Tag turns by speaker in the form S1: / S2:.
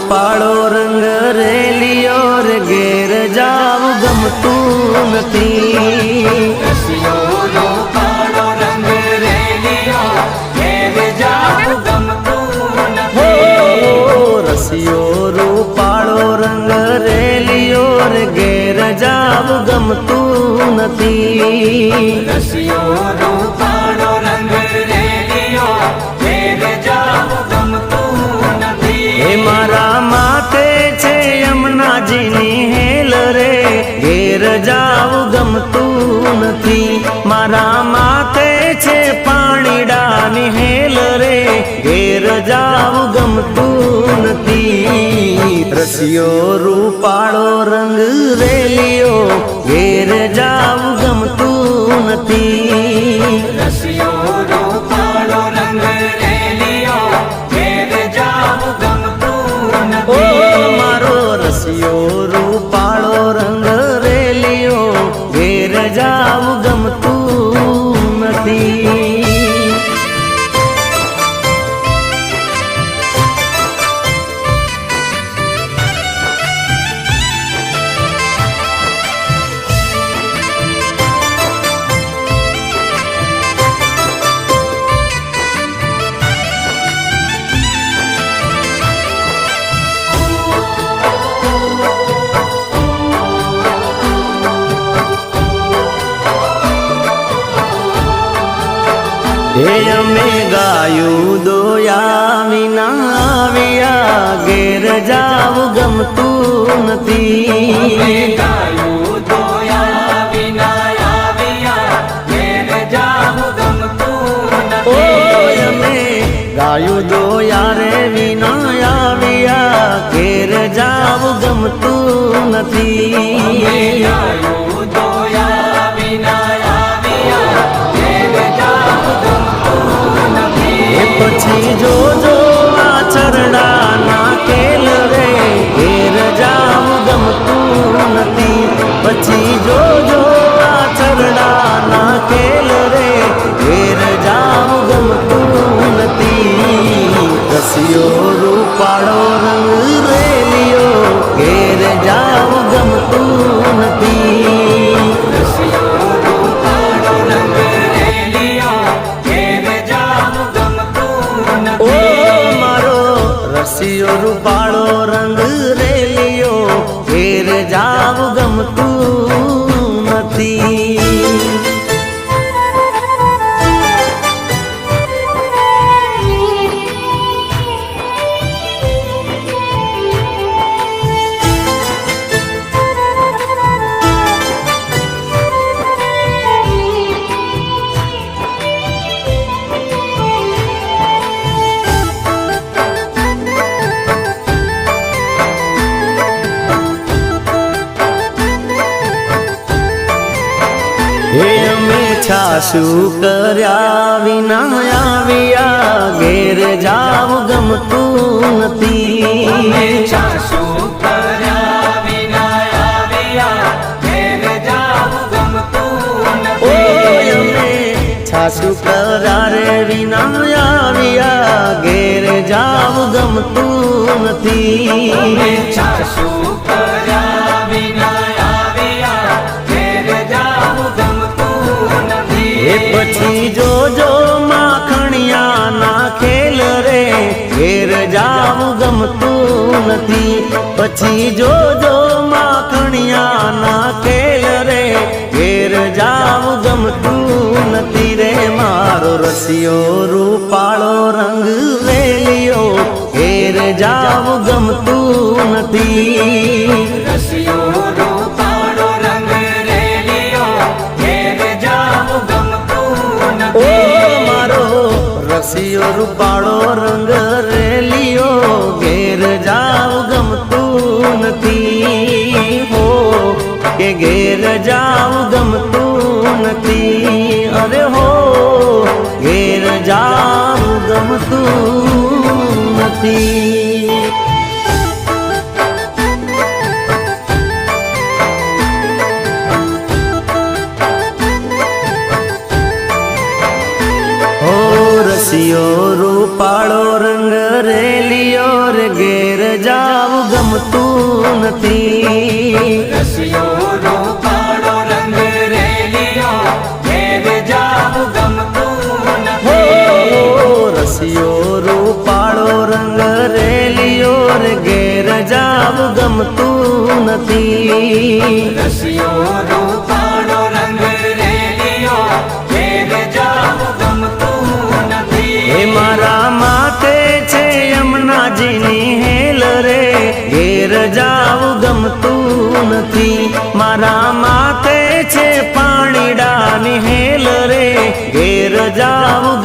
S1: રૂપાળો રંગ રેલિયો રે ઘેર જાવ ગમતું નથી।
S2: રસિયો રૂપાળો રંગ રેલિયો ઘેર જાવ ગમતું નથી।
S1: રસિયો રૂપાળો રંગ રેલિયો રે ઘેર જાવ ગમતું નથી।
S2: રસિયો રૂપાળો રંગ રેલિયો ઘેર જાવ ગમતું નથી।
S1: હે મારા માથે છે યમુનાજીની હેલ રે ઘેર જાવ ગમતું નથી। મારા માથે છે પાણીડાની હેલ રે ઘેર જાવ ગમતું નથી। રસિયો રૂપાળો રંગ રેલિયો ઘેર જાવ ગમતું નથી।
S2: રસિયો રૂપાળો રંગ રેલિયો ઘેર જાવ ગમતું
S1: ઓ
S2: નથી।
S1: મારો રસિયો રૂપાળો રંગ રેલિયો ઘેર જાવ ગમતું નથી। હે અમે ગાયું દોયા વિના આવ્યા ઘેર જાવ ગમતું નથી।
S2: ગાયું દોયા વિના આવ્યા ઘેર જાવ ગમતું
S1: ઓ
S2: નથી।
S1: અમે ગાયું દોયા રે વિના આવ્યા ઘેર જાવ ગમતું નથી।
S2: ગાયું દોયા વિના આવ્યા ઘેર જાવ ગમતું નથી।
S1: પછી જોજો આ ચરડાના કેલ રે ઘેર જાવ ગમતું નથી। પછી જોજો આ ચરડાના કેલ રે ઘેર જાવ ગમતું નથી। રસિયો રૂપાળો રંગ રેલિયો ઘેર જાવ ગમતું નથી।
S2: રસિયો રૂપાળો રંગ રેલિયો ઘેર જાવ ગમતું
S1: ઓ
S2: નથી।
S1: મારો રસિયો રૂપાળો રંગ રેલિયો ઘેર જાવ ગમતું નથી। હે અમે છાસુ કર્યા વિના આવ્યા ઘેર જાવ ગમતું નથી।
S2: છાસુ કર્યા વિના આવ્યા ઘેર જાવ ગમતું
S1: ઓ
S2: નથી।
S1: અમે છાસુ કર્યા રે વિના આવ્યા ઘેર જાવ ગમતું નથી।
S2: છાસુ કર્યા વિના આવ્યા ઘેર જાવ ગમતું નથી।
S1: એ પછી જોજો માખણિયાના ખેલ રે ઘેર જાવ ગમતું નથી। પછી જોજો માખણિયાના ખેલ રે ઘેર જાવ ગમતું નથી। રે મારો રસિયો રૂપાળો રંગ રેલિયો ઘેર જાવ ગમતું નથી।
S2: રસિયો રૂપાળો રંગ રેલિયો ઘેર જાવ ગમતું
S1: ઓ
S2: નથી।
S1: મારો રસિયો રૂપાળો રંગ રેલિયો ઘેર જાવ ગમતું નથી। હો કે ઘેર જાવ ગમતું નથી। અરે હો ઘેર જાવ ગમતું નથી। રસિયો રૂપાળો રંગ રેલિયો રે ઘેર જા નથી.
S2: રસિયો રૂપાળો રંગ રેલિયો ઘેર જાવું ગમતું
S1: હો
S2: નથી.
S1: રસિયો રૂપાળો રંગ રેલિયો રે ઘેર જાવ ગમતું નથી.
S2: રસિયો રૂપાળો રંગ રેલિયો ઘેર જાવું ગમતું નથી.
S1: હે મારા માથે છે યમુનાજીની હેલ રે ઘેર જાવ ગમતું નથી. મારા માથે છે પાણીડાની હેલ રે ઘેર જાવ